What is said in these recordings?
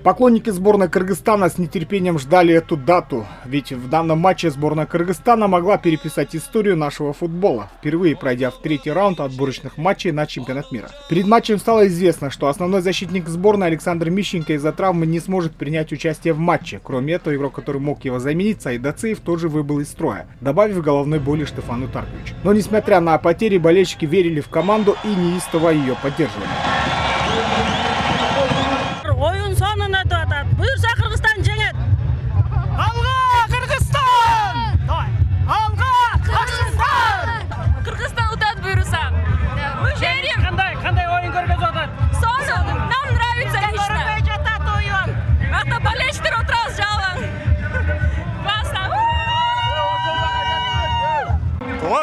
Поклонники сборной Кыргызстана с нетерпением ждали эту дату, ведь в данном матче сборная Кыргызстана могла переписать историю нашего футбола, впервые пройдя в третий раунд отборочных матчей на чемпионат мира. Перед матчем стало известно, что основной защитник сборной Александр Мищенко из-за травмы не сможет принять участие в матче. Кроме этого, игрок, который мог его заменить, Саид Ацеев, тоже выбыл из строя, добавив головной боли Штефану Тарковичу. Но несмотря на потери, болельщики верили в команду и неистово ее поддерживали.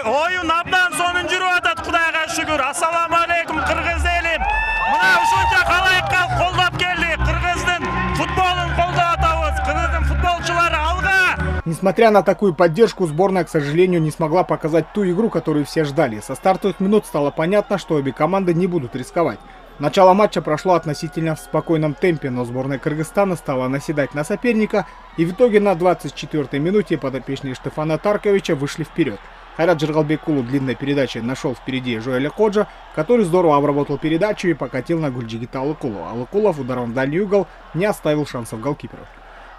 Oyun abdan sonuncu ruadat Kudayga şükür. Assalamu alaikum Kırgız elim. Mına uşunca kalayıkka kollap geldik. Kırgızdın futbolun kolda atavuz. Kırgızdın futbolçuları alga. Несмотря на такую поддержку, сборная, к сожалению, не смогла показать ту игру, которую все ждали. Со стартовых минут стало понятно, что обе команды не будут рисковать. Начало матча прошло относительно в спокойном темпе, но сборная Кыргызстана стала наседать на соперника, и в итоге на 24-й минуте подопечные Штефана Тарковича вышли вперед. Хайрат Жиргалбекулу длинной передачей нашел впереди Жоэля Ходжа, который здорово обработал передачу и покатил на Гульджигита Алыкулу. Алыкулов ударом в дальний угол не оставил шансов голкиперов.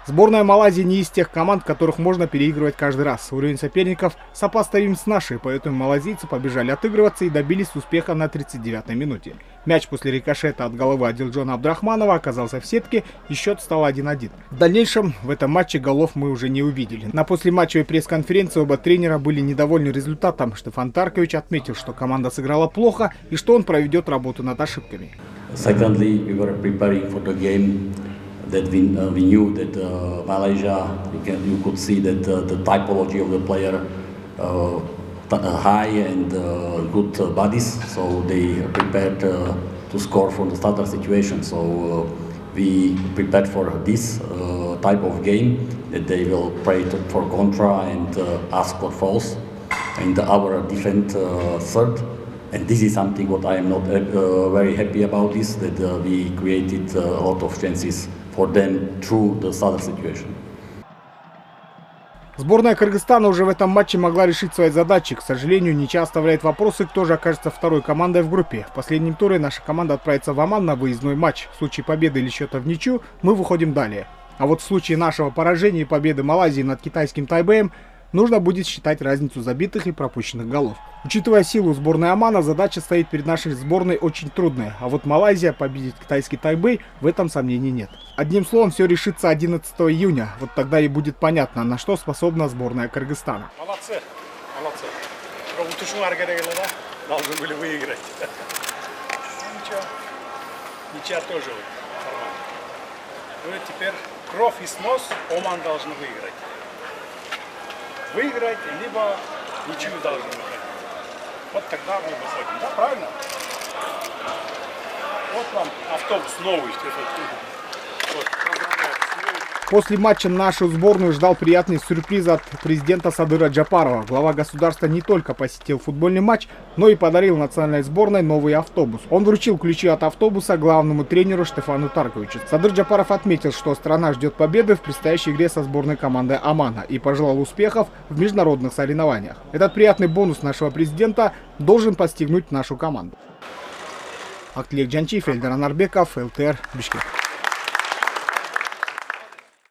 Сборная Малайзии не из тех команд, которых можно переигрывать каждый раз. Уровень соперников сопоставим с нашей, поэтому малайзийцы побежали отыгрываться и добились успеха на 39-й минуте. Мяч после рикошета от головы Адилджона Абдрахманова оказался в сетке, и счет стал 1-1. В дальнейшем в этом матче голов мы уже не увидели. На послематчевой пресс-конференции оба тренера были недовольны результатом. Штефан Таркович отметил, что команда сыграла плохо и что он проведет работу над ошибками. Secondly, we were preparing for the game. That we knew that Malaysia, you could see that the typology of the player high and good bodies, so they prepared to score from the starter situation. So we prepared for this type of game, that they will play for contra and ask for fouls, and our defense third. And this is something what I am not very happy about, is that we created a lot of chances for them through the starter situation. Сборная Кыргызстана уже в этом матче могла решить свои задачи. К сожалению, ничья оставляет вопросы, кто же окажется второй командой в группе. В последнем туре наша команда отправится в Оман на выездной матч. В случае победы или счета в ничью мы выходим далее. А вот в случае нашего поражения и победы Малайзии над китайским Тайбэем нужно будет считать разницу забитых и пропущенных голов. Учитывая силу сборной Омана, задача стоит перед нашей сборной очень трудная. А вот Малайзия победит китайский Тайбэй, в этом сомнений нет. Одним словом, все решится 11 июня. Вот тогда и будет понятно, на что способна сборная Кыргызстана. Молодцы, молодцы. Должны были выиграть. Ничего, ничья тоже нормально. Ну и теперь кровь и снос Оман должен выиграть. Выиграть, либо ничью должны выиграть. Вот тогда мы выходим. Да, правильно? Вот вам автобус новый. Вот. После матча нашу сборную ждал приятный сюрприз от президента Садыра Джапарова. Глава государства не только посетил футбольный матч, но и подарил национальной сборной новый автобус. Он вручил ключи от автобуса главному тренеру Штефану Тарковичу. Садыр Джапаров отметил, что страна ждет победы в предстоящей игре со сборной командой Омана и пожелал успехов в международных соревнованиях. Этот приятный бонус нашего президента должен постигнуть нашу команду. Актилек Джанчиев, Эльдар Анарбеков, ЛТР, Бишкек.